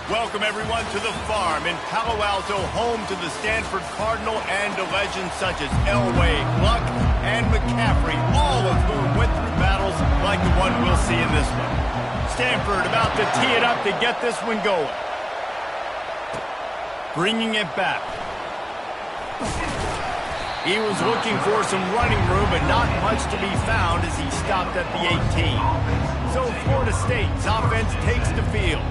Welcome, everyone, to the farm in Palo Alto, home to the Stanford Cardinal and to legends such as Elway, Luck, and McCaffrey, all of whom went through battles like the one we'll see in this one. Stanford about to tee it up to get this one going. Bringing it back. He was looking for some running room, but not much to be found as he stopped at the 18. So Florida State's offense takes the field.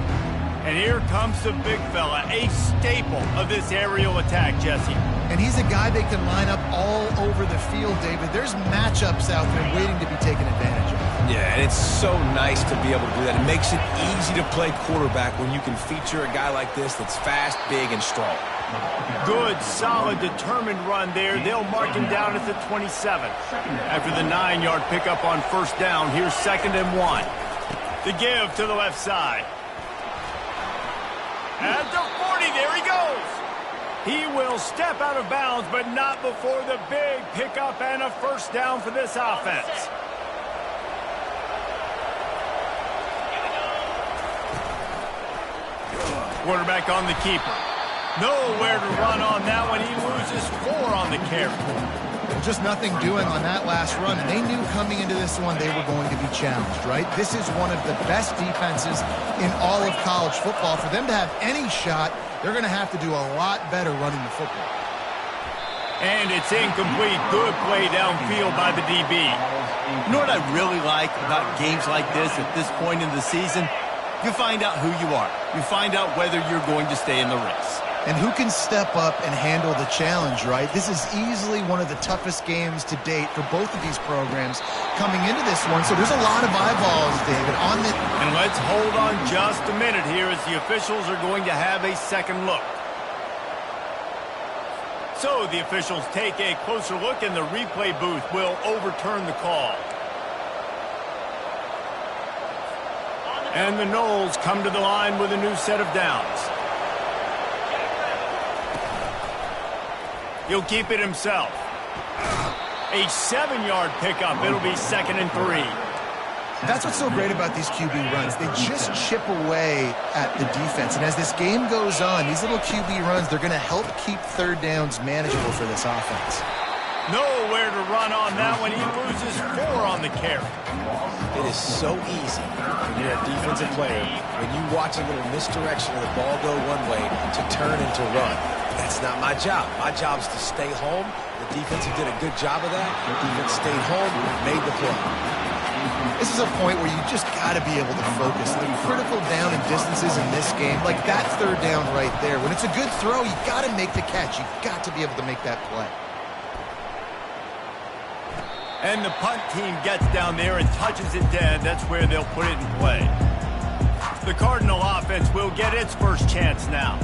And here comes the big fella, a staple of this aerial attack, Jesse. And he's a guy they can line up all over the field, David. There's matchups out there waiting to be taken advantage of. Yeah, and it's so nice to be able to do that. It makes it easy to play quarterback when you can feature a guy like this that's fast, big, and strong. Good, solid, determined run there. They'll mark him down at the 27. After the 9-yard pickup on first down, here's 2nd and 1. The give to the left side. At the 40, there he goes. He will step out of bounds, but not before the big pickup and a first down for this offense. Quarterback on the keeper. Nowhere to run on that one. He loses 4 on the carry. Just nothing doing on that last run, and they knew coming into this one they were going to be challenged, right? This is one of the best defenses in all of college football. For them to have any shot, they're going to have to do a lot better running the football. And it's incomplete. Good play downfield by the DB. You know what I really like about games like this at this point in the season? You find out who you are. You find out whether you're going to stay in the race. And who can step up and handle the challenge, right? This is easily one of the toughest games to date for both of these programs coming into this one. So there's a lot of eyeballs, David, on the... And let's hold on just a minute here as the officials are going to have a second look. So the officials take a closer look and the replay booth will overturn the call. And the Noles come to the line with a new set of downs. He'll keep it himself. A 7-yard pickup. It'll be 2nd and 3. That's what's so great about these QB runs. They just chip away at the defense. And as this game goes on, these little QB runs, they're going to help keep third downs manageable for this offense. Nowhere to run on that one. He loses 4 on the carry. It is so easy when you're a defensive player, when you watch a little misdirection of the ball go one way to turn and to run. That's not my job. My job is to stay home. The defense did a good job of that. The defense stayed home, made the play. This is a point where you just got to be able to focus. The critical down and distances in this game, like that third down right there. When it's a good throw, you got to make the catch. You got to be able to make that play. And the punt team gets down there and touches it dead. That's where they'll put it in play. The Cardinal offense will get its first chance now.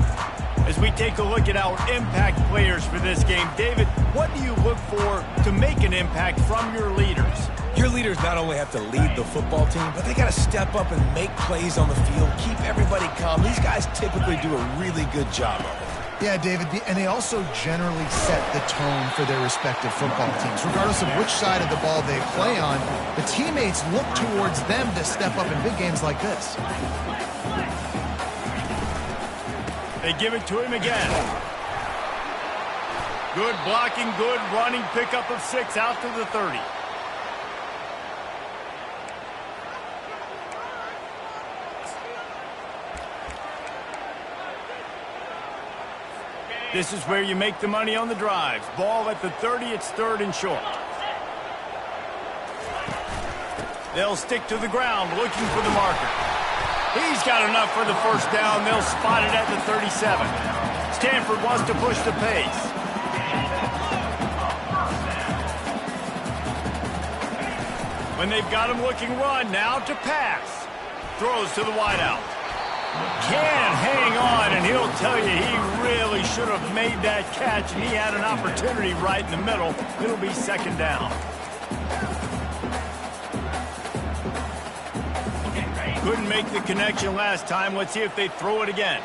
As we take a look at our impact players for this game, David, what do you look for to make an impact from your leaders? Your leaders not only have to lead the football team, but they got to step up and make plays on the field, keep everybody calm. These guys typically do a really good job of it. Yeah, David, and they also generally set the tone for their respective football teams. Regardless of which side of the ball they play on, the teammates look towards them to step up in big games like this. They give it to him again. Good blocking, good running, pickup of 6 out to the 30. This is where you make the money on the drives. Ball at the 30, it's 3rd and short. They'll stick to the ground looking for the marker. He's got enough for the first down. They'll spot it at the 37. Stanford wants to push the pace. When they've got him looking run, now to pass. Throws to the wideout. Can't hang on, and he'll tell you he really should have made that catch, and he had an opportunity right in the middle. It'll be 2nd down. Couldn't make the connection last time. Let's see if they throw it again.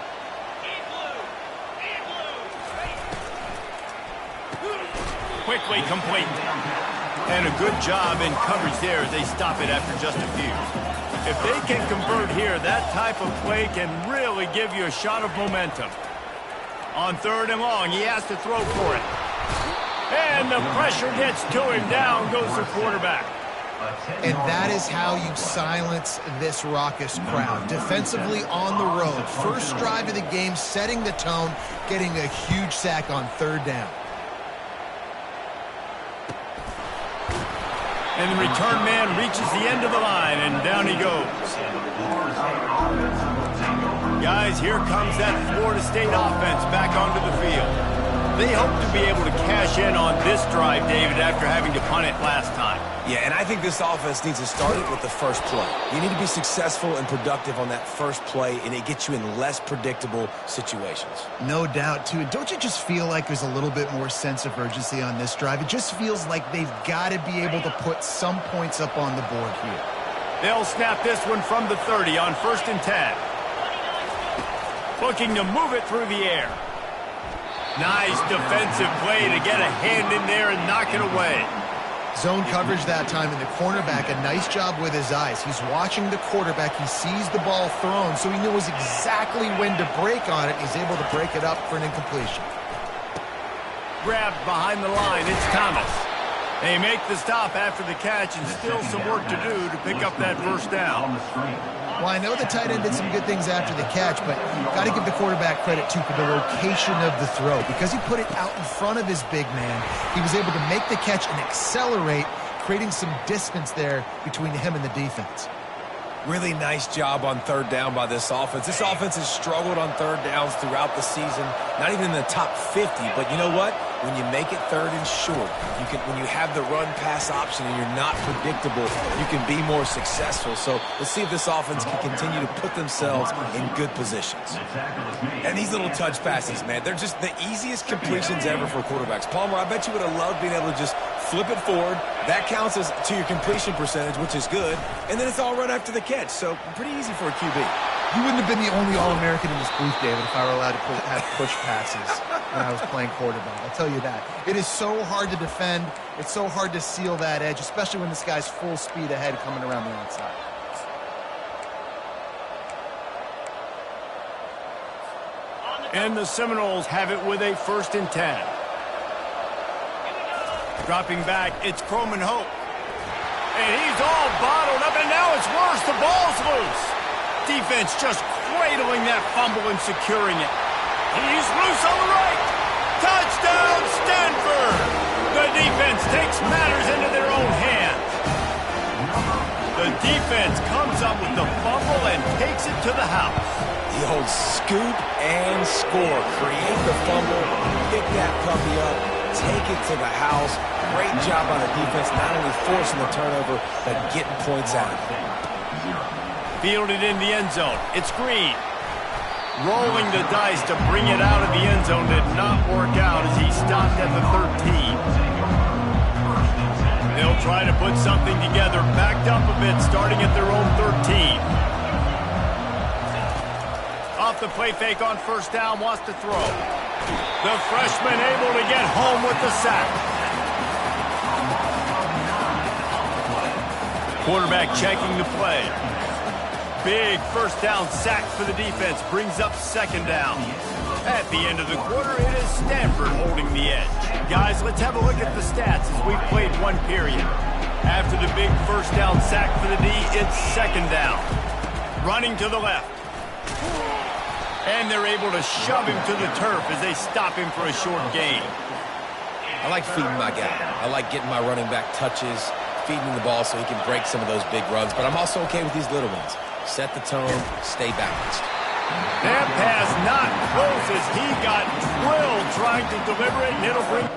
Quickly complete. And a good job in coverage there as they stop it after just a few. If they can convert here, that type of play can really give you a shot of momentum. On 3rd and long, he has to throw for it. And the pressure gets to him. Down goes the quarterback. And that is how you silence this raucous crowd. Defensively on the road. First drive of the game, setting the tone, getting a huge sack on 3rd down. And the return man reaches the end of the line, and down he goes. Guys, here comes that Florida State offense back onto the field. They hope to be able to cash in on this drive, David, after having to punt it last time. Yeah, and I think this offense needs to start it with the first play. You need to be successful and productive on that first play, and it gets you in less predictable situations. No doubt, too. Don't you just feel like there's a little bit more sense of urgency on this drive? It just feels like they've got to be able to put some points up on the board here. They'll snap this one from the 30 on 1st and 10. Looking to move it through the air. Nice defensive play to get a hand in there and knock it away. Zone coverage that time, and the cornerback, a nice job with his eyes. He's watching the quarterback. He sees the ball thrown, so he knows exactly when to break on it. He's able to break it up for an incompletion. Grabbed behind the line. It's Thomas. They make the stop after the catch, and still some work to do to pick up that 1st down. Well, I know the tight end did some good things after the catch, but got to give the quarterback credit, too, for the location of the throw. Because he put it out in front of his big man, he was able to make the catch and accelerate, creating some distance there between him and the defense. Really nice job on 3rd down by this offense. This offense has struggled on 3rd downs throughout the season, not even in the top 50. But you know what? When you make it 3rd and short, when you have the run-pass option and you're not predictable, you can be more successful. So let's see if this offense can continue to put themselves in good positions. And these little touch passes, man, they're just the easiest completions ever for quarterbacks. Palmer, I bet you would have loved being able to just flip it forward. That counts as to your completion percentage, which is good. And then it's all right after the catch. So pretty easy for a QB. You wouldn't have been the only All-American in this booth, David, if I were allowed to have push passes when I was playing quarterback. I'll tell you that. It is so hard to defend. It's so hard to seal that edge, especially when this guy's full speed ahead coming around the outside. And the Seminoles have it with a 1st and 10. Dropping back, it's Croman Hope. And he's all bottled up, and now it's worse. The ball's loose. Defense just cradling that fumble and securing it. He's loose on the right. Touchdown, Stanford. The defense takes matters into their own hands. The defense comes up with the fumble and takes it to the house. The old scoop and score. Create the fumble, pick that puppy up, take it to the house. Great job by the defense, not only forcing the turnover, but getting points out of it. Fielded in the end zone. It's Green. Rolling the dice to bring it out of the end zone did not work out as he stopped at the 13. They'll try to put something together, backed up a bit, starting at their own 13. Off the play fake on 1st down, wants to throw. The freshman able to get home with the sack. Quarterback checking the play. Big 1st down sack for the defense, brings up 2nd down. At the end of the quarter, it is Stanford holding the edge. Guys, let's have a look at the stats as we've played 1 period. After the big 1st down sack for the D, it's 2nd down. Running to the left. And they're able to shove him to the turf as they stop him for a short gain. I like feeding my guy. I like getting my running back touches, feeding him the ball so he can break some of those big runs. But I'm also okay with these little ones. Set the tone, stay balanced. That pass not close as he got drilled trying to deliver it, and it'll bring...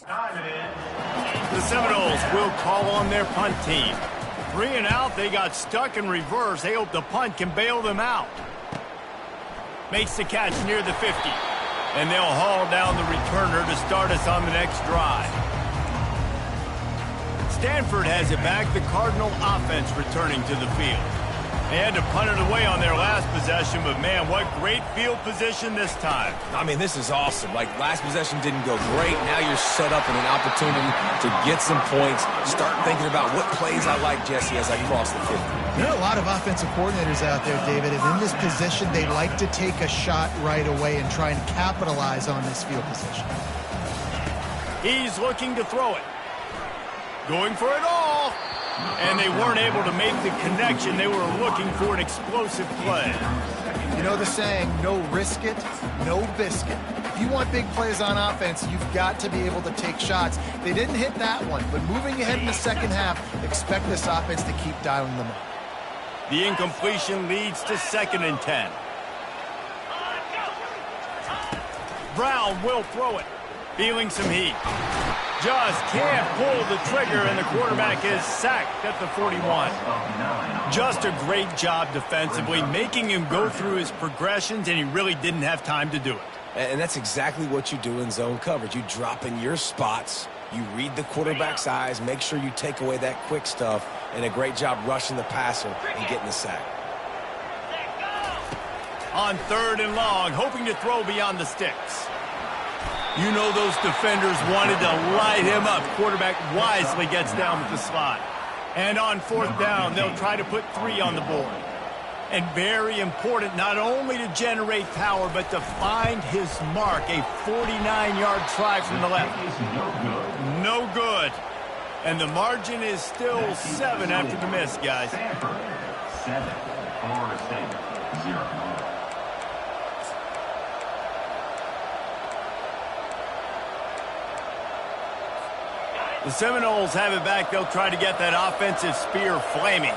Time it is. The Seminoles will call on their punt team. 3 and out, they got stuck in reverse. They hope the punt can bail them out. Makes the catch near the 50. And they'll haul down the returner to start us on the next drive. Stanford has it back. The Cardinal offense returning to the field. They had to punt it away on their last possession, but man, what great field position this time. I mean, this is awesome. Like, last possession didn't go great. Now you're set up in an opportunity to get some points. Start thinking about what plays I like, Jesse, as I cross the 50. There are a lot of offensive coordinators out there, David, and in this position, they like to take a shot right away and try and capitalize on this field position. He's looking to throw it. Going for it all. And they weren't able to make the connection. They were looking for an explosive play. You know the saying, no risk it, no biscuit. If you want big plays on offense, you've got to be able to take shots. They didn't hit that one, but moving ahead in the second half, expect this offense to keep dialing them up. The incompletion leads to 2nd and 10. Brown will throw it. Feeling some heat. Just can't pull the trigger, and the quarterback is sacked at the 41. Just a great job defensively, making him go through his progressions, and he really didn't have time to do it. And that's exactly what you do in zone coverage. You drop in your spots, you read the quarterback's eyes, make sure you take away that quick stuff, and a great job rushing the passer and getting the sack. On 3rd and long, hoping to throw beyond the sticks. You know those defenders wanted to light him up. Quarterback wisely gets down with the slot. And on 4th down, they'll try to put 3 on the board. And very important, not only to generate power, but to find his mark. A 49-yard try from the left. No good. And the margin is still 7 after the miss, guys. 7, Florida State, 0. The Seminoles have it back. They'll try to get that offensive spear flaming.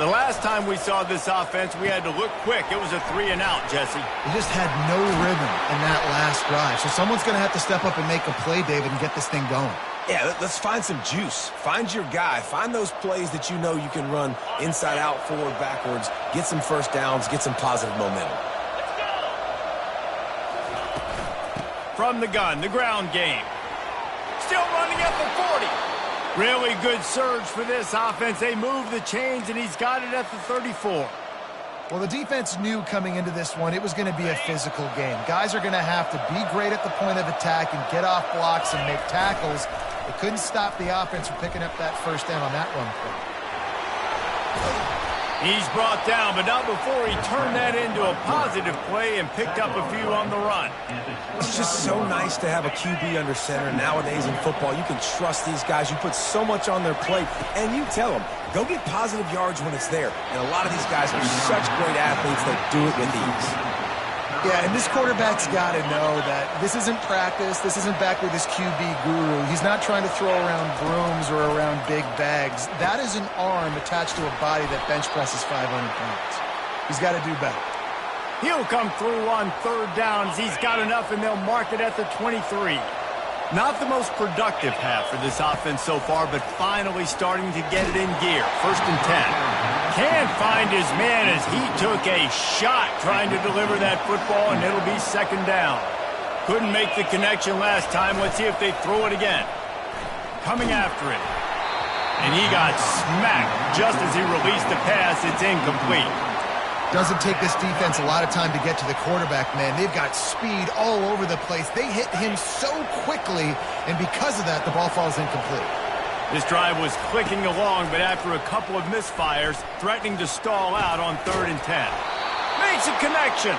The last time we saw this offense, we had to look quick. It was a 3 and out, Jesse. They just had no rhythm in that last drive. So someone's going to have to step up and make a play, David, and get this thing going. Yeah, let's find some juice. Find your guy. Find those plays that you know you can run inside out, forward, backwards. Get some first downs. Get some positive momentum. From the gun, the ground game. Still running at the 40. Really good surge for this offense. They move the chains, and he's got it at the 34. Well, the defense knew coming into this one it was going to be a physical game. Guys are going to have to be great at the point of attack and get off blocks and make tackles. They couldn't stop the offense from picking up that first down on that run play. He's brought down, but not before he turned that into a positive play and picked up a few on the run. It's just so nice to have a QB under center nowadays in football. You can trust these guys. You put so much on their plate, and you tell them, go get positive yards when it's there. And a lot of these guys are such great athletes that do it with ease. Yeah, and this quarterback's got to know that this isn't practice. This isn't back with his QB guru. He's not trying to throw around brooms or around big bags. That is an arm attached to a body that bench presses 500 pounds. He's got to do better. He'll come through on 3rd downs. He's got enough, and they'll mark it at the 23. Not the most productive half for this offense so far, but finally starting to get it in gear. 1st and 10. Can't find his man as he took a shot trying to deliver that football, and it'll be 2nd down. Couldn't make the connection last time. Let's see if they throw it again. Coming after it. And he got smacked just as he released the pass. It's incomplete. Doesn't take this defense a lot of time to get to the quarterback, man. They've got speed all over the place. They hit him so quickly, and because of that, the ball falls incomplete. This drive was clicking along, but after a couple of misfires, threatening to stall out on 3rd and 10. Makes a connection.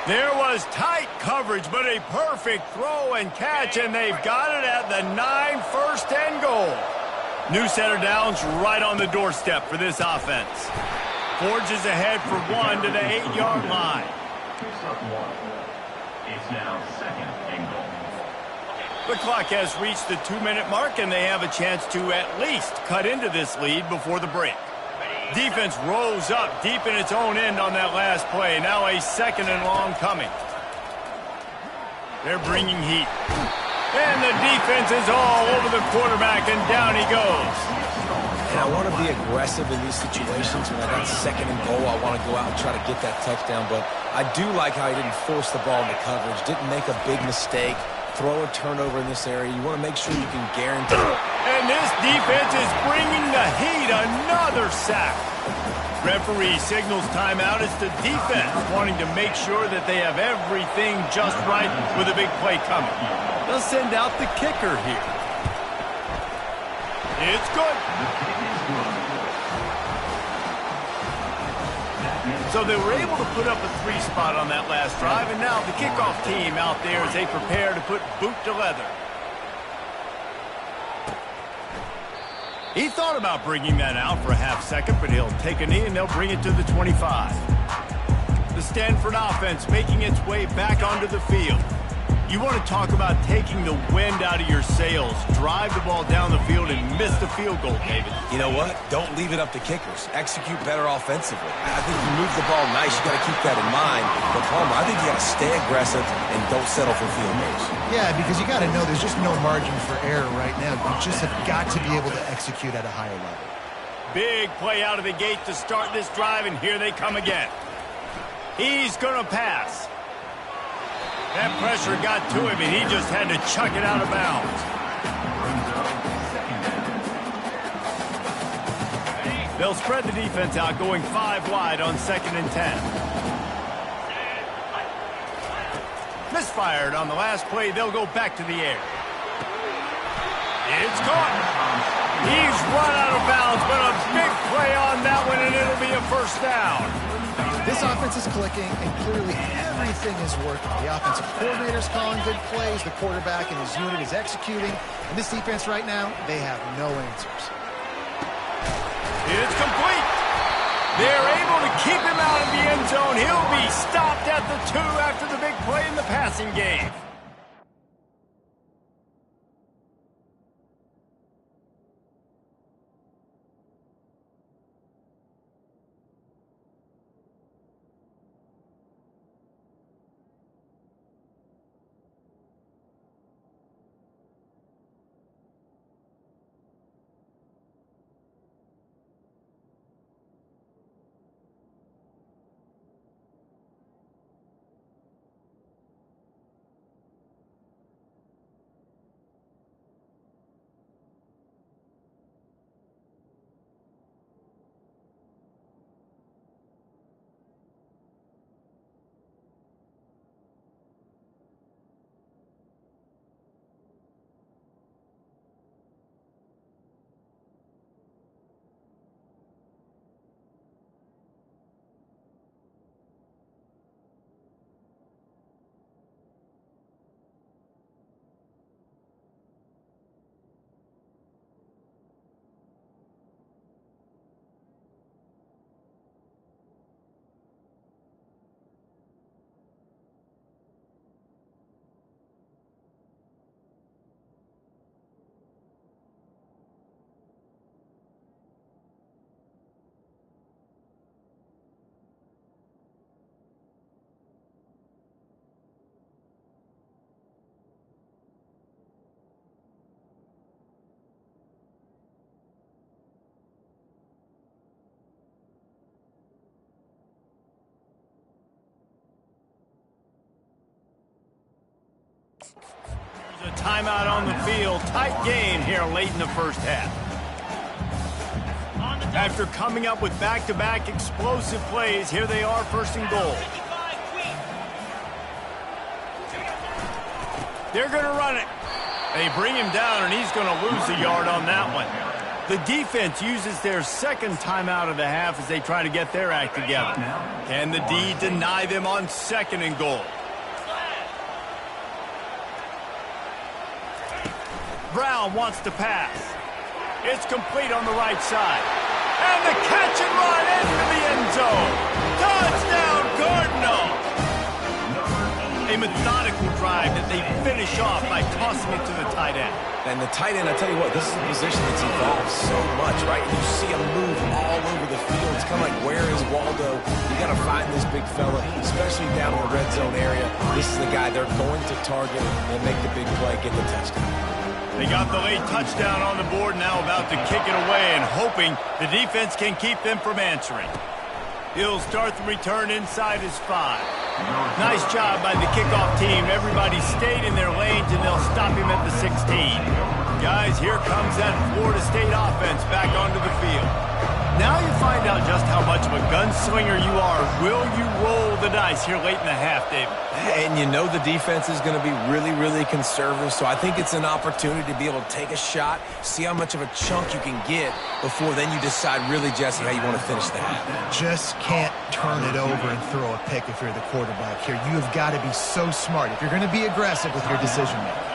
There was tight coverage, but a perfect throw and catch, and they've got it at the 9, 1st and goal. New set of downs right on the doorstep for this offense. Forges ahead for 1 to the 8-yard line. It's now 2nd and goal. The clock has reached the 2-minute mark, and they have a chance to at least cut into this lead before the break. Defense rose up deep in its own end on that last play. Now a 2nd and long coming. They're bringing heat. And the defense is all over the quarterback, and down he goes. And I want to be aggressive in these situations. When I got second and goal, I want to go out and try to get that touchdown. But I do like how he didn't force the ball into coverage, didn't make a big mistake, throw a turnover in this area. You want to make sure you can guarantee it. And this defense is bringing the heat. Another sack. Referee signals timeout. It's the defense wanting to make sure that they have everything just right with a big play coming. They'll send out the kicker here. It's good. So they were able to put up a 3 spot on that last drive, and now the kickoff team out there as they prepare to put boot to leather. He thought about bringing that out for a half second, but he'll take a knee and they'll bring it to the 25. The Stanford offense making its way back onto the field. You want to talk about taking the wind out of your sails. Drive the ball down the field and miss the field goal, David. You know what? Don't leave it up to kickers. Execute better offensively. I think you move the ball nice. You got to keep that in mind. But Palmer, I think you got to stay aggressive and don't settle for field goals. Yeah, because you got to know there's just no margin for error right now. You just have got to be able to execute at a higher level. Big play out of the gate to start this drive, and here they come again. He's going to pass. That pressure got to him, and he just had to chuck it out of bounds. They'll spread the defense out, going 5 wide on 2nd and 10. Misfired on the last play. They'll go back to the air. It's caught. He's run out of bounds, but a big play on that one, and it'll be a first down. This offense is clicking, and clearly everything is working. The offensive coordinator's calling good plays. The quarterback and his unit is executing. And this defense right now, they have no answers. It's complete. They're able to keep him out of the end zone. He'll be stopped at the 2 after the big play in the passing game. There's a timeout on the field. Tight game here late in the first half. After coming up with back-to-back explosive plays, here they are, 1st and goal. They're going to run it. They bring him down, and he's going to lose a yard on that one. The defense uses their 2nd timeout of the half as they try to get their act together. Can the D deny them on 2nd and goal? Brown wants to pass. It's complete on the right side. And the catch and run into the end zone. Touchdown, Cardinal! A methodical drive that they finish off by tossing it to the tight end. And the tight end, I tell you what, this is a position that's evolved so much, right? You see him move all over the field. It's kind of like, where is Waldo? You got to to find this big fella, especially down in the red zone area. This is the guy they're going to target and make the big play, get the touchdown. They got the late touchdown on the board, now about to kick it away and hoping the defense can keep them from answering. He'll start the return inside his 5. Nice job by the kickoff team. Everybody stayed in their lanes, and they'll stop him at the 16. Guys, here comes that Florida State offense back onto the field. Now you find out just how much of a gunslinger you are. Will you roll the dice here late in the half, David? And you know the defense is going to be really, really conservative, so I think it's an opportunity to be able to take a shot, see how much of a chunk you can get before then you decide really, Jesse, how you want to finish the half. Just can't turn it over and throw a pick if you're the quarterback here. You have got to be so smart if you're going to be aggressive with your decision-making.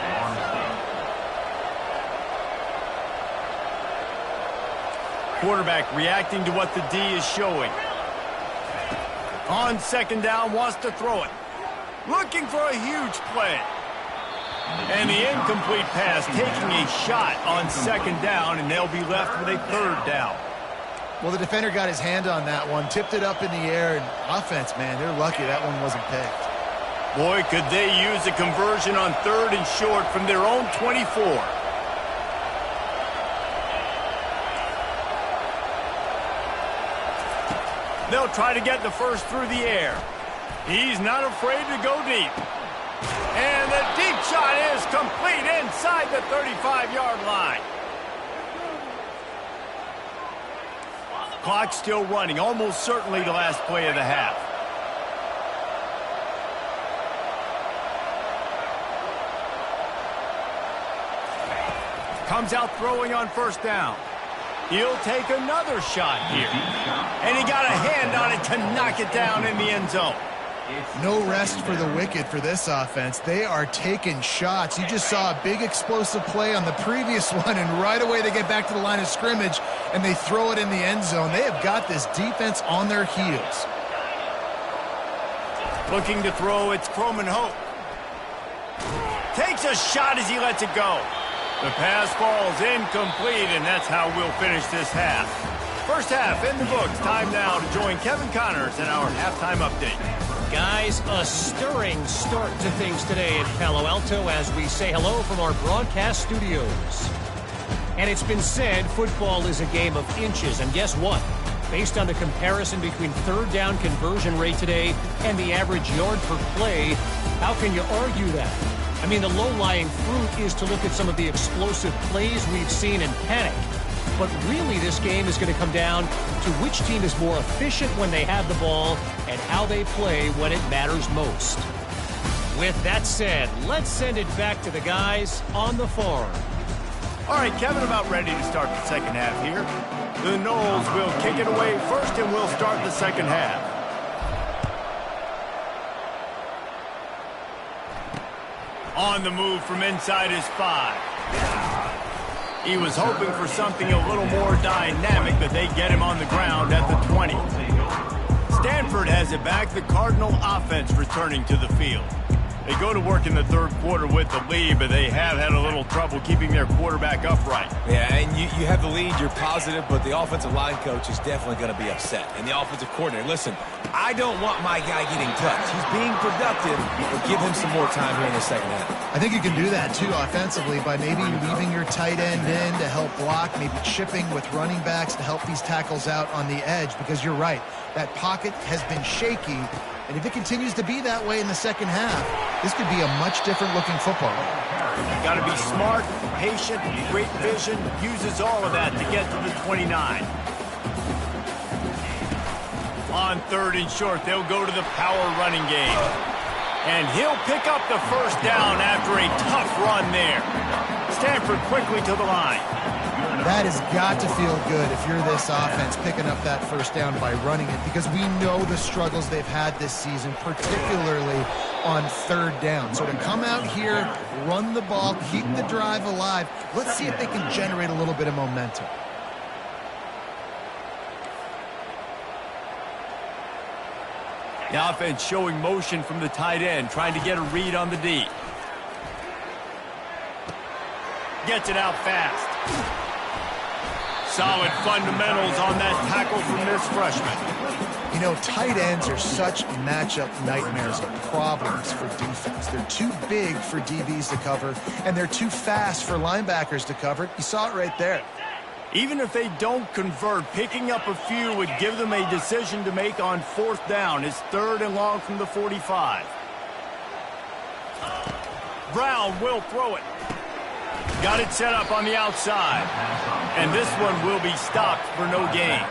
Quarterback reacting to what the D is showing. On second down, wants to throw it. Looking for a huge play. And the incomplete pass, taking a shot on second down, and they'll be left with a third down. Well, the defender got his hand on that one, tipped it up in the air, and offense, man, they're lucky that one wasn't picked. Boy, could they use a conversion on third and short from their own 24. They'll try to get the first through the air. He's not afraid to go deep. And the deep shot is complete inside the 35-yard line. Clock still running, almost certainly the last play of the half. Comes out throwing on first down. He'll take another shot here. And he got a hand on it to knock it down in the end zone. No rest for the wicked for this offense. They are taking shots. You just saw a big explosive play on the previous one, and right away they get back to the line of scrimmage, and they throw it in the end zone. They have got this defense on their heels. Looking to throw, it's Croman Hope. Takes a shot as he lets it go. The pass falls incomplete, and that's how we'll finish this half. First half in the books. Time now to join Kevin Connors in our halftime update. Guys, a stirring start to things today in Palo Alto as we say hello from our broadcast studios. And it's been said football is a game of inches, and guess what? Based on the comparison between third down conversion rate today and the average yard per play, how can you argue that? I mean, the low-lying fruit is to look at some of the explosive plays we've seen and panic. But really, this game is going to come down to which team is more efficient when they have the ball and how they play when it matters most. With that said, let's send it back to the guys on the farm. All right, Kevin, about ready to start the second half here. The Noles will kick it away first, and we'll start the second half. On the move from inside his 5. He was hoping for something a little more dynamic, but they get him on the ground at the 20. Stanford has it back. The Cardinal offense returning to the field. They go to work in the third quarter with the lead, but they have had a little trouble keeping their quarterback upright. Yeah, and you have the lead, you're positive, but the offensive line coach is definitely going to be upset. And the offensive coordinator, listen, I don't want my guy getting touched. He's being productive, but give him some more time here in the second half. I think you can do that, too, offensively, by maybe leaving your tight end in to help block, maybe chipping with running backs to help these tackles out on the edge, because you're right, that pocket has been shaky, and if it continues to be that way in the second half, this could be a much different looking football. Got to be smart, patient, great vision, uses all of that to get to the 29. On third and short, they'll go to the power running game. And he'll pick up the first down after a tough run there. Stanford quickly to the line. That has got to feel good if you're this offense picking up that first down by running it, because we know the struggles they've had this season, particularly on third down. So to come out here, run the ball, keep the drive alive, let's see if they can generate a little bit of momentum. The offense showing motion from the tight end, trying to get a read on the D. Gets it out fast. Solid fundamentals on that tackle tackle from this freshman. You know, tight ends are such matchup nightmares and problems for defense. They're too big for DBs to cover, and they're too fast for linebackers to cover. You saw it right there. Even if they don't convert, picking up a few would give them a decision to make on 4th down. It's 3rd and long from the 45. Brown will throw it. Got it set up on the outside. And this one will be stopped for no gain.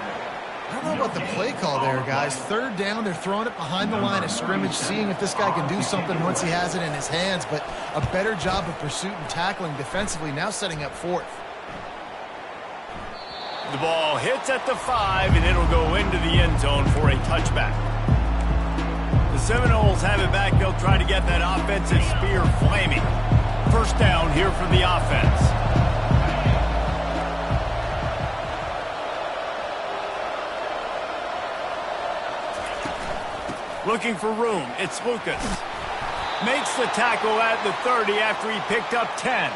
I don't know about the play call there, guys. 3rd down, they're throwing it behind the line of scrimmage, seeing if this guy can do something once he has it in his hands, but a better job of pursuit and tackling defensively, now setting up 4th. The ball hits at the 5, and it'll go into the end zone for a touchback. The Seminoles have it back. They'll try to get that offensive spear flaming. 1st down here for the offense. Looking for room. It's Lucas. Makes the tackle at the 30 after he picked up 10.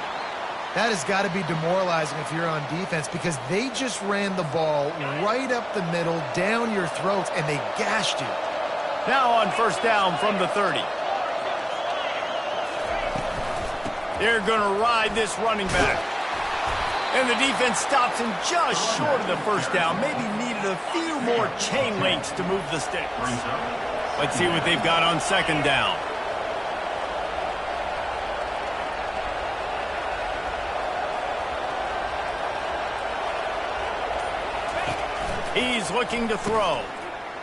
That has got to be demoralizing if you're on defense because they just ran the ball right up the middle, down your throats, and they gashed you. Now on 1st down from the 30. They're going to ride this running back. And the defense stops him just short of the 1st down. Maybe needed a few more chain links to move the sticks. Let's see what they've got on 2nd down. He's looking to throw.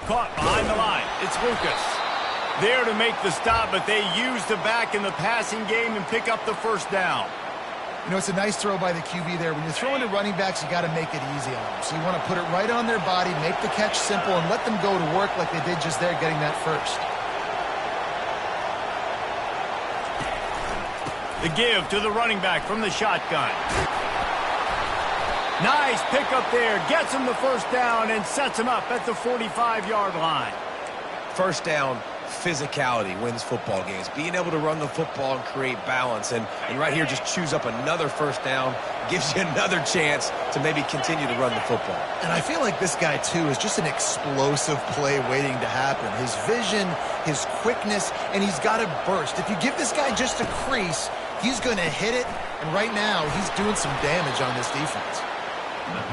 Caught behind the line. It's Lucas. There to make the stop, but they use the back in the passing game and pick up the 1st down. You know, it's a nice throw by the QB there. When you're throwing to running backs, you got to make it easy on them. So you want to put it right on their body, make the catch simple, and let them go to work like they did just there, getting that 1st. The give to the running back from the shotgun. Nice pickup there. Gets him the 1st down and sets him up at the 45-yard line. 1st down, physicality wins football games. Being able to run the football and create balance. And right here, just choose up another 1st down. Gives you another chance to maybe continue to run the football. And I feel like this guy, too, is just an explosive play waiting to happen. His vision, his quickness, and he's got to burst. If you give this guy just a crease, he's going to hit it. And right now, he's doing some damage on this defense.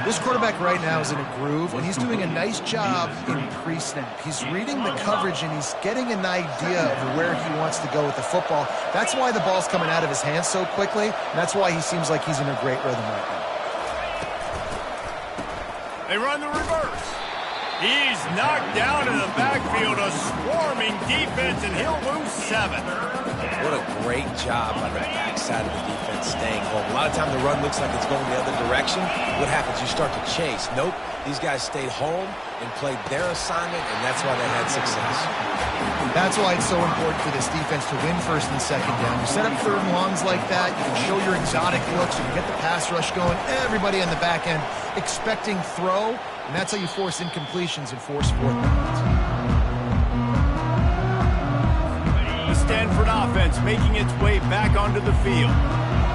This quarterback right now is in a groove, and he's doing a nice job in pre-snap. He's reading the coverage, and he's getting an idea of where he wants to go with the football. That's why the ball's coming out of his hands so quickly, and that's why he seems like he's in a great rhythm right now. They run the reverse. He's knocked down in the backfield, a swarming defense, and he'll lose 7. What a great job by the backside of the defense staying home. A lot of time the run looks like it's going the other direction. What happens? You start to chase. Nope. These guys stayed home and played their assignment, and that's why they had success. That's why it's so important for this defense to win 1st and 2nd down. You set up 3rd and longs like that. You can show your exotic looks. You can get the pass rush going. Everybody on the back end expecting throw, and that's how you force incompletions and force 4th downs. The Stanford offense making its way back onto the field.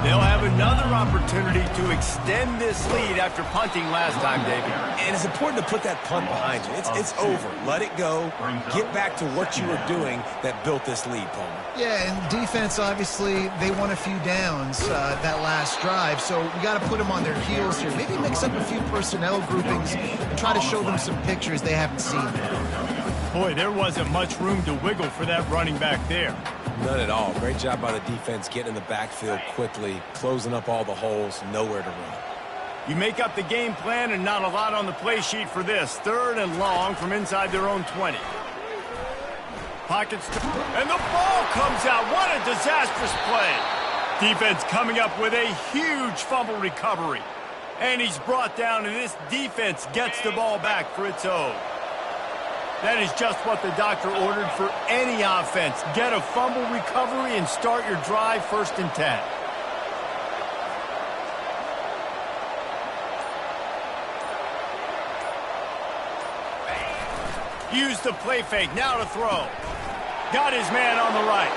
They'll have another opportunity to extend this lead after punting last time, David. And it's important to put that punt behind you. It's over. Let it go. Get back to what you were doing that built this lead, Palmer. Yeah, and defense, obviously, they won a few downs that last drive, so we got to put them on their heels here. Maybe mix up a few personnel groupings and try to show them some pictures they haven't seen. Boy, there wasn't much room to wiggle for that running back there. None at all. Great job by the defense getting in the backfield quickly, closing up all the holes, nowhere to run. You make up the game plan and not a lot on the play sheet for this. 3rd and long from inside their own 20. Pockets, and the ball comes out. What a disastrous play. Defense coming up with a huge fumble recovery. And he's brought down, and this defense gets the ball back for its own. That is just what the doctor ordered for any offense. Get a fumble recovery and start your drive 1st and 10. Use the play fake, now to throw. Got his man on the right.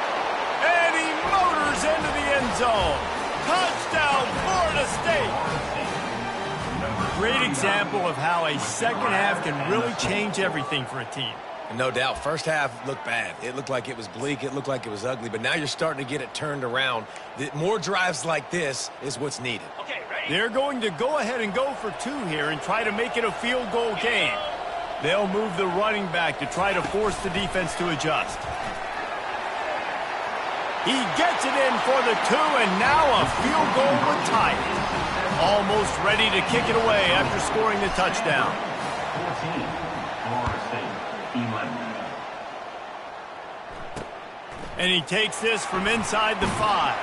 And he motors into the end zone. Touchdown, Florida State. great example of how a second half can really change everything for a team. No doubt. First half looked bad. It looked like it was bleak. It looked like it was ugly. But now you're starting to get it turned around. More drives like this is what's needed. Okay, ready? They're going to go ahead and go for 2 here and try to make it a field goal game. They'll move the running back to try to force the defense to adjust. He gets it in for the 2, and now a field goal would tie it. Almost ready to kick it away after scoring the touchdown. 14, Florida State, 11. And he takes this from inside the 5.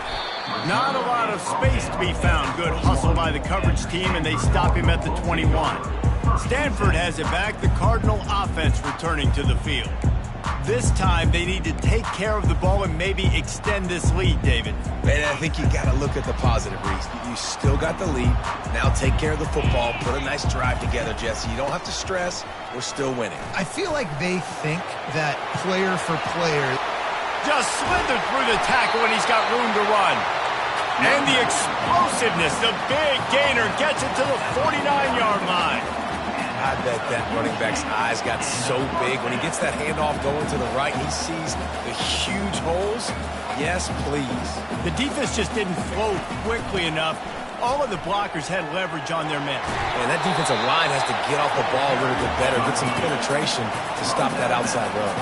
Not a lot of space to be found. Good hustle by the coverage team, and they stop him at the 21. Stanford has it back. The Cardinal offense returning to the field. This time, they need to take care of the ball and maybe extend this lead, David. Man, I think you got to look at the positive, Reese. You still got the lead. Now take care of the football. Put a nice drive together, Jesse. You don't have to stress. We're still winning. I feel like they think that player for player. Just slithered through the tackle, and he's got room to run. And the explosiveness, the big gainer gets it to the 49-yard line. I bet that running back's eyes got so big. When he gets that handoff going to the right, he sees the huge holes. Yes, please. The defense just didn't flow quickly enough. All of the blockers had leverage on their men. And that defensive line has to get off the ball a little bit better, get some penetration to stop that outside run.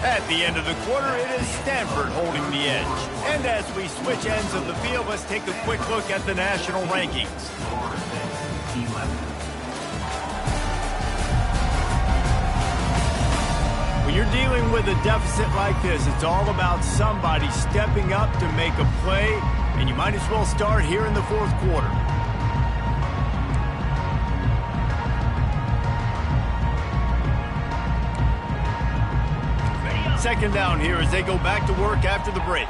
At the end of the quarter, it is Stanford holding the edge. And as we switch ends of the field, let's take a quick look at the national rankings. Florida State, 11. When you're dealing with a deficit like this, it's all about somebody stepping up to make a play, and you might as well start here in the 4th quarter. Second down here as they go back to work after the break.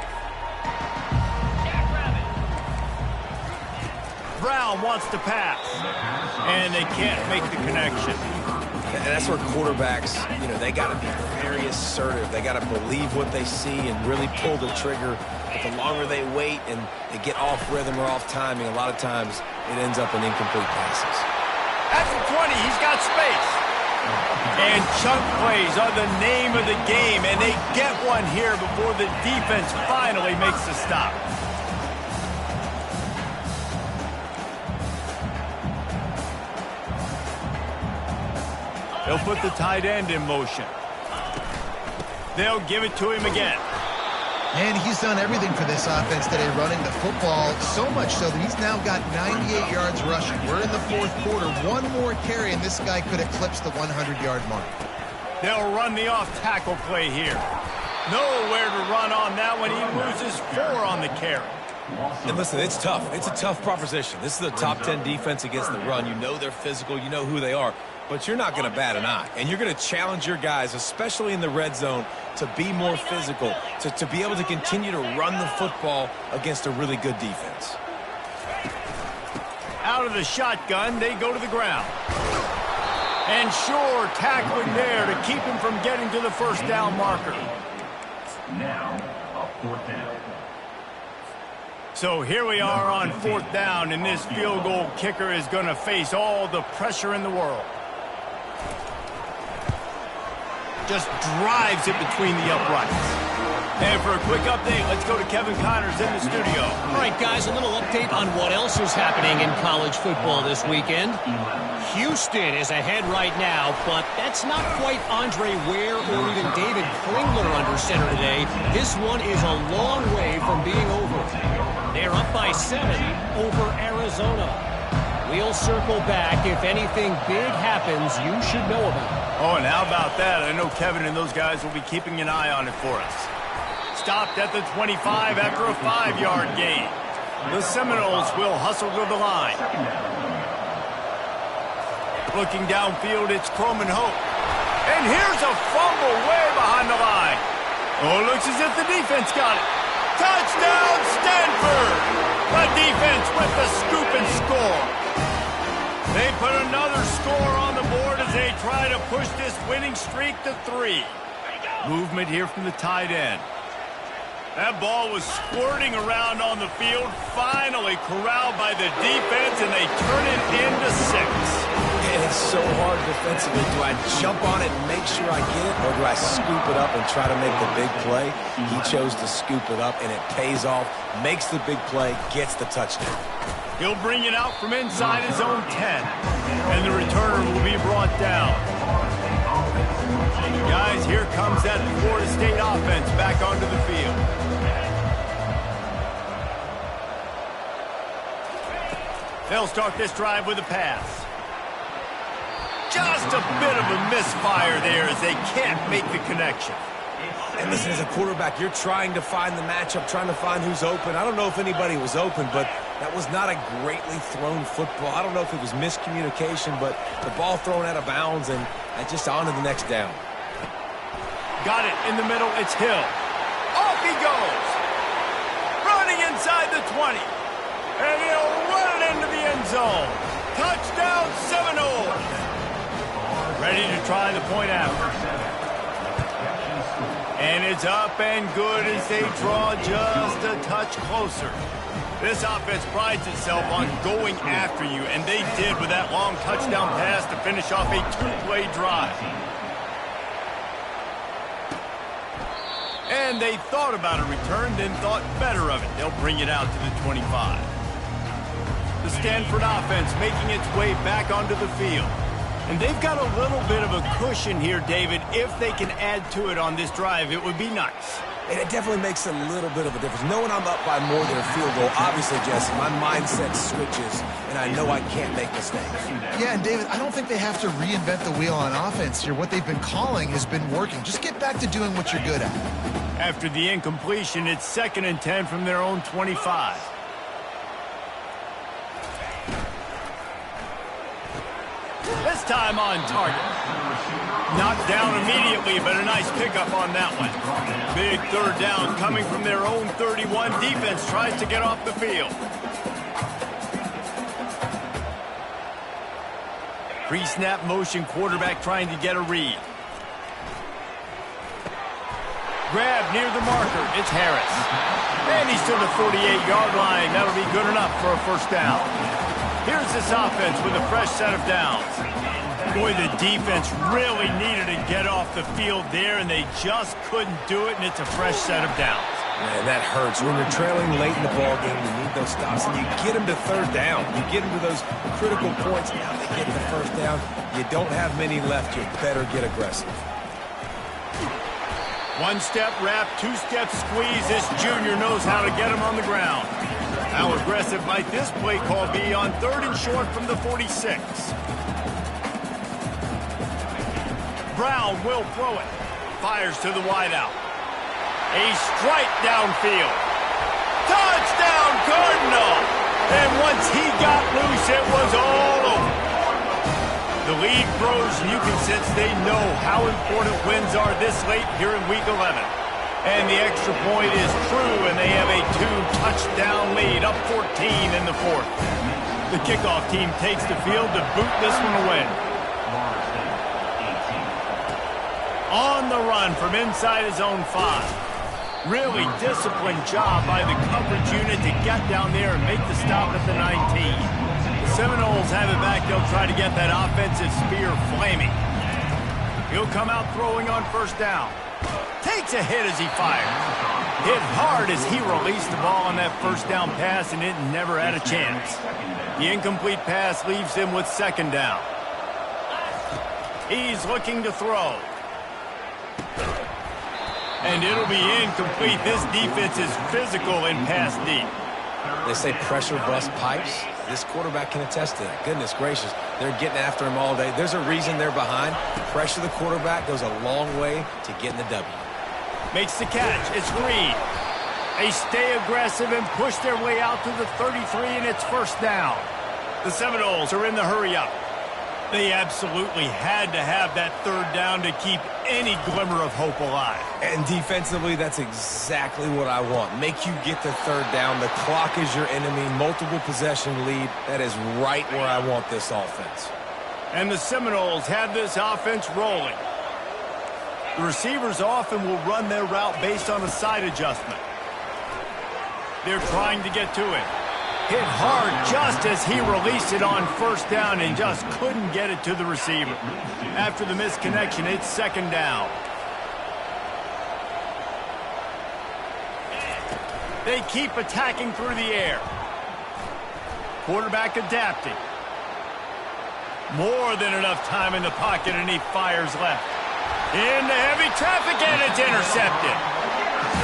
Brown wants to pass, and they can't make the connection. And that's where quarterbacks, they got to be very assertive. They got to believe what they see and really pull the trigger. But the longer they wait and they get off rhythm or off timing, a lot of times it ends up in incomplete passes. At the 20, he's got space. And chunk plays are the name of the game, and they get one here before the defense finally makes the stop. They'll put the tight end in motion. They'll give it to him again. And he's done everything for this offense today, running the football, so much so that he's now got 98 yards rushing. We're in the 4th quarter. One more carry, and this guy could eclipse the 100-yard mark. They'll run the off-tackle play here. Nowhere to run on that one. He loses 4 on the carry. And listen, it's tough. It's a tough proposition. This is a top 10 defense against the run. You know they're physical. You know who they are. But you're not going to bat an eye. And you're going to challenge your guys, especially in the red zone, to be more physical, to be able to continue to run the football against a really good defense. Out of the shotgun, they go to the ground. And sure, tackling there to keep him from getting to the first down marker. Now, a 4th down. So here we are on 4th down, and this field goal kicker is going to face all the pressure in the world. Just drives it between the uprights. And for a quick update, let's go to Kevin Connors in the studio. All right, guys, a little update on what else is happening in college football this weekend. Houston is ahead right now, but that's not quite Andre Ware or even David Klingler under center today. This one is a long way from being over. They're up by 7 over Arizona. We'll circle back. If anything big happens, you should know about it. Oh, and how about that? I know Kevin and those guys will be keeping an eye on it for us. Stopped at the 25 after a 5-yard gain. The Seminoles will hustle to the line. Looking downfield, it's Croman Hope. And here's a fumble way behind the line. Oh, looks as if the defense got it. Touchdown, Stanford! The defense with the scoop and score. They put another score on the board as they try to push this winning streak to 3. Movement here from the tight end. That ball was squirting around on the field, finally corralled by the defense, and they turn it into 6. And it's so hard defensively. Do I jump on it and make sure I get it, or do I scoop it up and try to make the big play? He chose to scoop it up, and it pays off, makes the big play, gets the touchdown. He'll bring it out from inside his own 10, and the returner will be brought down. Guys, here comes that Florida State offense back onto the field. They'll start this drive with a pass. Just a bit of a misfire there as they can't make the connection. And listen, as a quarterback, you're trying to find the matchup, trying to find who's open. I don't know if anybody was open, but that was not a greatly thrown football. I don't know if it was miscommunication, but the ball thrown out of bounds and just on to the next down. Got it in the middle. It's Hill. Off he goes. Running inside the 20. And he'll run it into the end zone. Touchdown, Seminoles. Ready to try the point after. And it's up and good as they draw just a touch closer. This offense prides itself on going after you, and they did with that long touchdown pass to finish off a 2-play drive. And they thought about a return, then thought better of it. They'll bring it out to the 25. The Stanford offense making its way back onto the field. And they've got a little bit of a cushion here, David. If they can add to it on this drive, it would be nice. And it definitely makes a little bit of a difference. Knowing I'm up by more than a field goal, obviously, Jesse, my mindset switches, and I know I can't make mistakes. Yeah, and David, I don't think they have to reinvent the wheel on offense here. What they've been calling has been working. Just get back to doing what you're good at. After the incompletion, it's 2nd and 10 from their own 25. This time on target. Knocked down immediately, but a nice pickup on that one. Big 3rd down coming from their own 31. Defense tries to get off the field. Pre-snap motion, quarterback trying to get a read. Grab near the marker. It's Harris. And he's to the 48-yard line. That'll be good enough for a 1st down. Here's this offense with a fresh set of downs. Boy, the defense really needed to get off the field there, and they just couldn't do it, and it's a fresh set of downs. Man, that hurts. When you're trailing late in the ballgame, you need those stops, and you get them to 3rd down. You get them to those critical points. Now they get the 1st down. You don't have many left. You better get aggressive. 1-step wrap, 2-step squeeze. This junior knows how to get him on the ground. How aggressive might this play call be on 3rd and short from the 46? Brown will throw it. Fires to the wideout. A strike downfield. Touchdown, Cardinal! And once he got loose, it was all over. The lead grows, and you can sense they know how important wins are this late here in Week 11. And the extra point is true, and they have a 2-touchdown lead, up 14 in the 4th. The kickoff team takes the field to boot this one away. On the run from inside his own 5. Really disciplined job by the coverage unit to get down there and make the stop at the 19. The Seminoles have it back. They'll try to get that offensive spear flaming. He'll come out throwing on 1st down. Takes a hit as he fires. Hit hard as he released the ball on that 1st down pass, and it never had a chance. The incomplete pass leaves him with 2nd down. He's looking to throw. And it'll be incomplete. This defense is physical and pass deep. They say pressure bust pipes. This quarterback can attest to that. Goodness gracious, they're getting after him all day. There's a reason they're behind. Pressure the quarterback goes a long way to getting the W. Makes the catch. It's Reed. They stay aggressive and push their way out to the 33, and it's 1st down. The Seminoles are in the hurry-up. They absolutely had to have that 3rd down to keep any glimmer of hope alive. And defensively, that's exactly what I want. Make you get the 3rd down. The clock is your enemy. Multiple possession lead. That is right where I want this offense. And the Seminoles have this offense rolling. The receivers often will run their route based on a side adjustment. They're trying to get to it. Hit hard just as he released it on first down and just couldn't get it to the receiver. After the misconnection, it's second down. They keep attacking through the air. Quarterback adapting. More than enough time in the pocket, and he fires left. Into heavy traffic, and it's intercepted.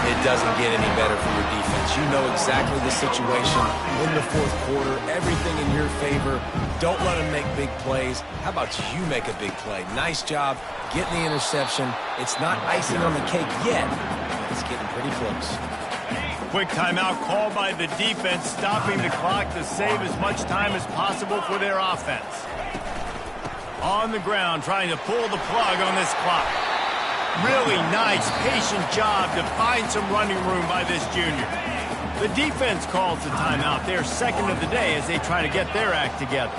It doesn't get any better for your defense. You know exactly the situation in the fourth quarter. Everything in your favor. Don't let them make big plays. How about you make a big play? Nice job getting the interception. It's not icing on the cake yet, but it's getting pretty close. Quick timeout called by the defense, stopping the clock to save as much time as possible for their offense. On the ground, trying to pull the plug on this clock. Really nice, patient job to find some running room by this junior. The defense calls the timeout. They're second of the day as they try to get their act together.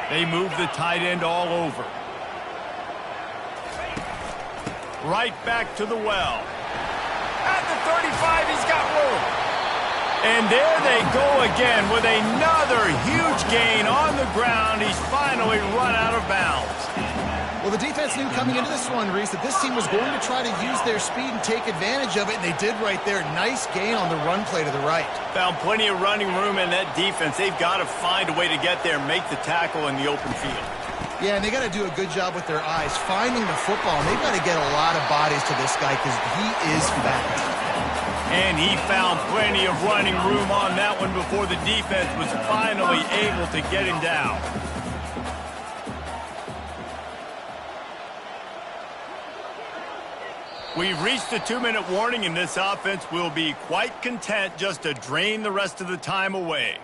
They move the tight end all over. Right back to the well. At the 35, he's got room. And there they go again with another huge gain on the ground. He's finally run out of bounds. Well, the defense knew coming into this one, Reese, that this team was going to try to use their speed and take advantage of it, and they did right there. Nice gain on the run play to the right. Found plenty of running room in that defense. They've got to find a way to get there and make the tackle in the open field. Yeah, and they got to do a good job with their eyes, finding the football, and they've got to get a lot of bodies to this guy because he is fat. And he found plenty of running room on that one before the defense was finally able to get him down. We've reached a 2-minute warning, and this offense will be quite content just to drain the rest of the time away.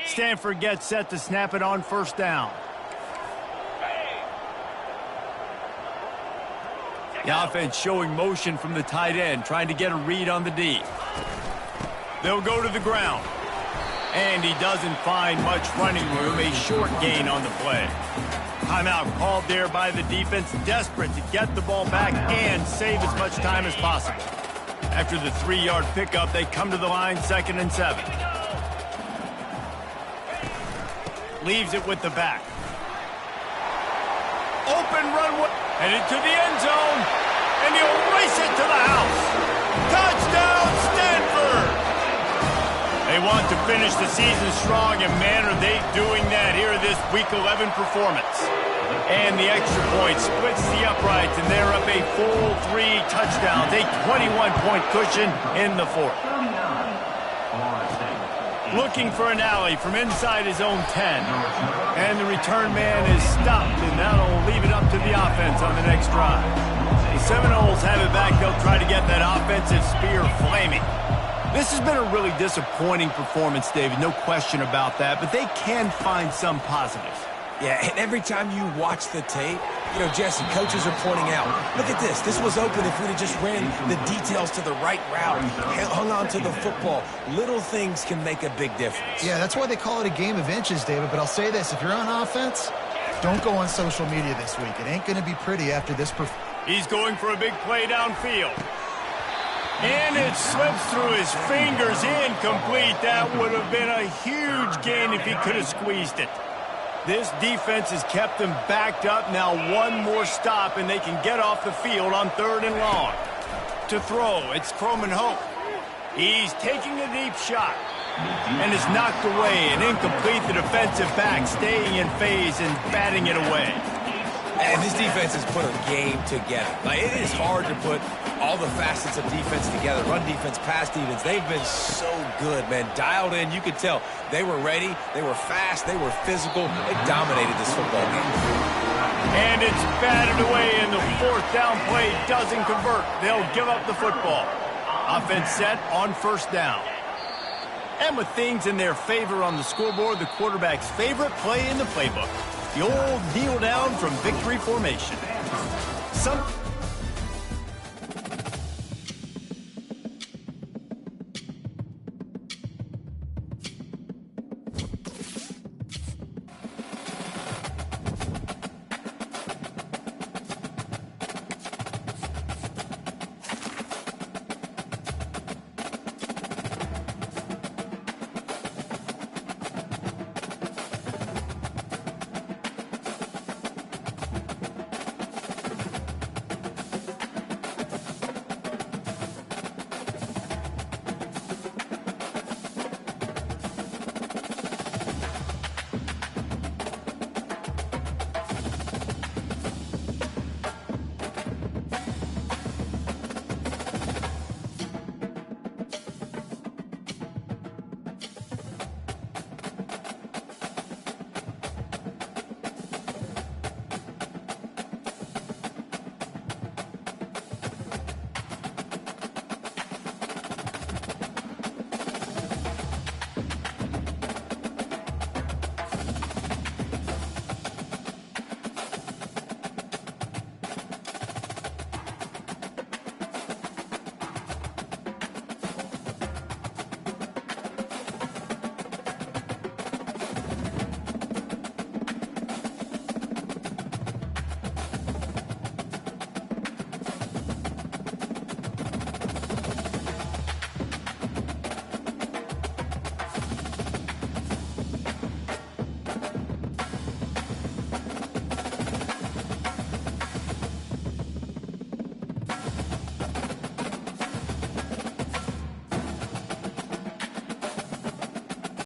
Stanford gets set to snap it on first down. The offense showing motion from the tight end, trying to get a read on the D. They'll go to the ground. And he doesn't find much running room, a short gain on the play. Timeout called there by the defense, desperate to get the ball back and save as much time as possible. After the 3-yard pickup, they come to the line, 2nd and 7. Leaves it with the back. Open runway, headed to the end zone, and he'll race it to the house. Touchdown, Stanford! They want to finish the season strong, and man, are they doing that here in this Week 11 performance. And the extra point splits the uprights, and they're up a full 3 touchdowns, a 21-point cushion in the fourth. Looking for an alley from inside his own 10. And the return man is stopped, and that'll leave it up to the offense on the next drive. The Seminoles have it back. They'll try to get that offensive spear flaming. This has been a really disappointing performance, David, no question about that, but they can find some positives. Yeah, and every time you watch the tape, you know, Jesse, coaches are pointing out, look at this. This was open if we'd have just ran the details to the right route, hung on to the football. Little things can make a big difference. Yeah, that's why they call it a game of inches, David. But I'll say this, if you're on offense, don't go on social media this week. It ain't going to be pretty after this performance. He's going for a big play downfield. And it slips through his fingers, incomplete. That would have been a huge gain if he could have squeezed it. This defense has kept them backed up. Now one more stop, and they can get off the field on 3rd and long. To throw, it's Croman Hope. He's taking a deep shot. And it's knocked away and incomplete. The defensive back staying in phase and batting it away. And this defense has put a game together. Like, it is hard to put all the facets of defense together. Run defense, pass defense. They've been so good, man. Dialed in. You could tell they were ready. They were fast. They were physical. They dominated this football game. And it's batted away, and the 4th down play doesn't convert. They'll give up the football. Offense set on 1st down. And with things in their favor on the scoreboard, the quarterback's favorite play in the playbook. The old kneel down from victory formation.